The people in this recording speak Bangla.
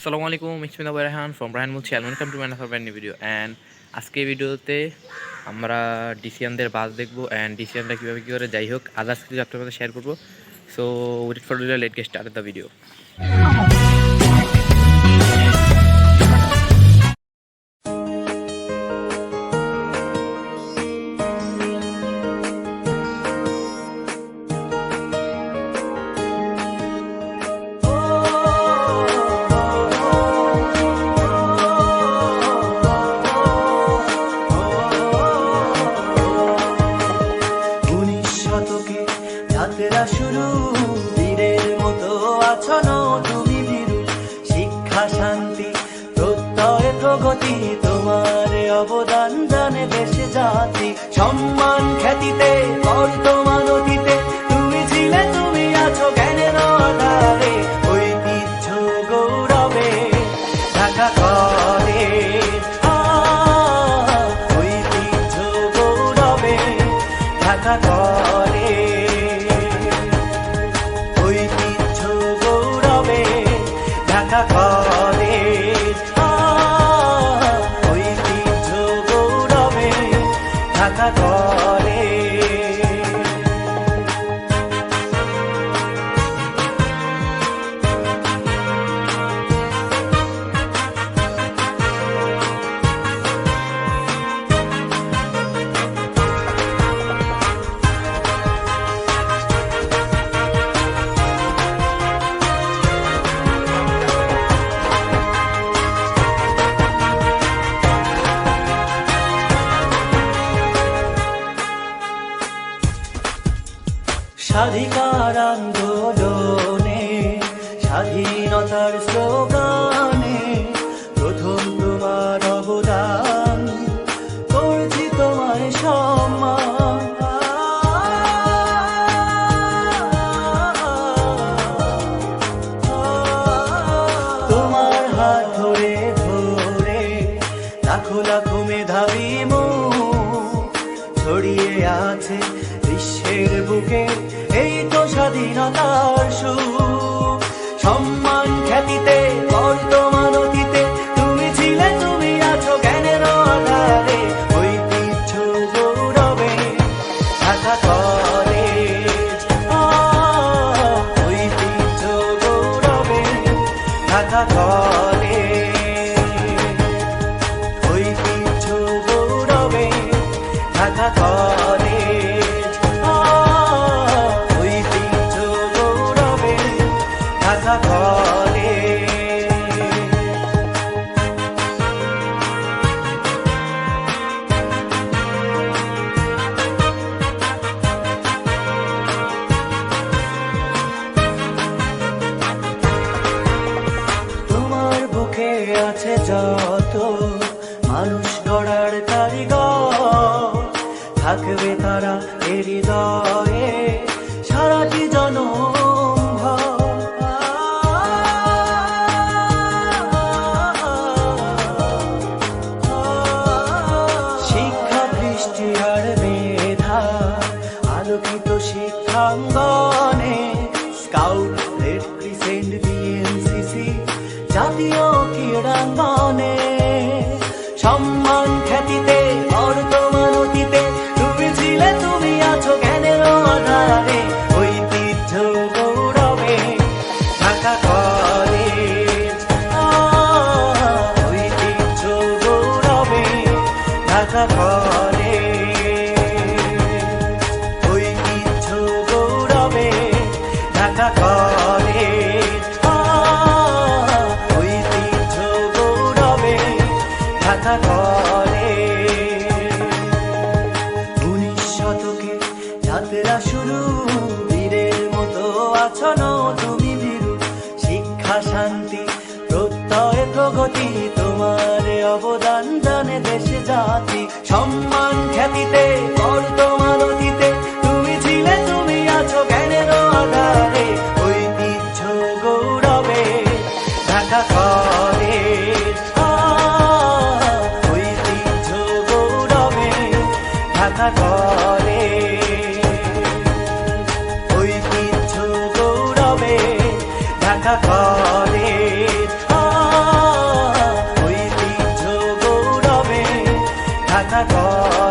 আসসালামু আলাইকুম, it's me the Raihan from Raihan মুলছি and welcome to my another brand new video. And আজকে এই ভিডিওতে আমরা ডিসিয়ানদের বাস দেখবো অ্যান্ড ডিসিয়ানরা কীভাবে কী করে, যাই হোক আদার্স কিছু আপনার সাথে শেয়ার করবো। So wait for let get start the video. যাত্রা শুরু বীরের মতো আছনো তুমি ভীরু, শিক্ষা শান্তি প্রত্যয় প্রগতি তোমার অবদান জানে দেশে জাতি, সম্মান খ্যাতিতে বর্তমান অতীতে তুমি ছিলে, তুমি আছো জ্ঞানের আধারে, ঐতিহ্য গৌরবে ঢাকা করে, ঐতিহ্য গৌরবে ঢাকা করে, ঐতিহ্য গৌরবে ঢাকা কলেজ, ঐতিহ্য গৌরবে ঢাকা কলেজ। স্বাধিকার আন্দোলনে স্বাধীনতার স্লোগানে প্রথম তোমার অবদান, করছি তোমার সম্মান, তোমার হাত ধরে ধরে লাখো লাখো মেধাবী মুখ ছড়িয়ে আছে বিশ্বের বুকে, এই তো স্বাধীনতার সুখ, সম্মান খ্যাতিতে বর্তমান অতীতে তুমি ছিলে, তুমি আছো জ্ঞানের আধারে, ঐতিহ্য গৌরবে ঢাকা কলেজ, ঐতিহ্য গৌরবে ঢাকা কলেজ, ঐতিহ্য গৌরবে ঢাকা কলেজ, ঐতিহ্য গৌরবে ঢাকা কলেজ। তোমার বুকে আছে যত মানুষ গড়ার কারিগর, থাকবে তারা হৃদয়ে সারাটি জনম ভর, শিক্ষা বৃষ্টি আর মেধা আলোকিত শিক্ষাঙ্গনে, স্কাউট রেড ক্রিসেন্ট বিএনসিসি জাতীয় ক্রীড়াঙ্গনে, সম্মান খ্যাতিতে বর্তমান অতীতে তুমি ছিলে, তুমি আছো জ্ঞানের আধারে, ঐতিহ্য গৌরবে ঢাকা কলেজ, ঐতিহ্য গৌরবে ঢাকা কলেজ, ঐতিহ্য গৌরবে ঢাকা কলেজ, ঐতিহ্য গৌরবে ঢাকা কলেজ। 19 শতকে যাত্রা শুরু বীরের মতো আছনো তুমি ভীরু, শিক্ষা শান্তি প্রত্যয় প্রগতি তোমার অবদান জানে দেশে জাতি, সম্মান খ্যাতিতে বর্তমান অতীতে তুমি ছিলে, তুমি আছো জ্ঞানের আধারে, ঐতিহ্য গৌরবে ঢাকা কলেজ, ঐতিহ্য গৌরবে ঢাকা কলেজ, ঐতিহ্য গৌরবে ঢাকা কলেজ, ঢাকা করে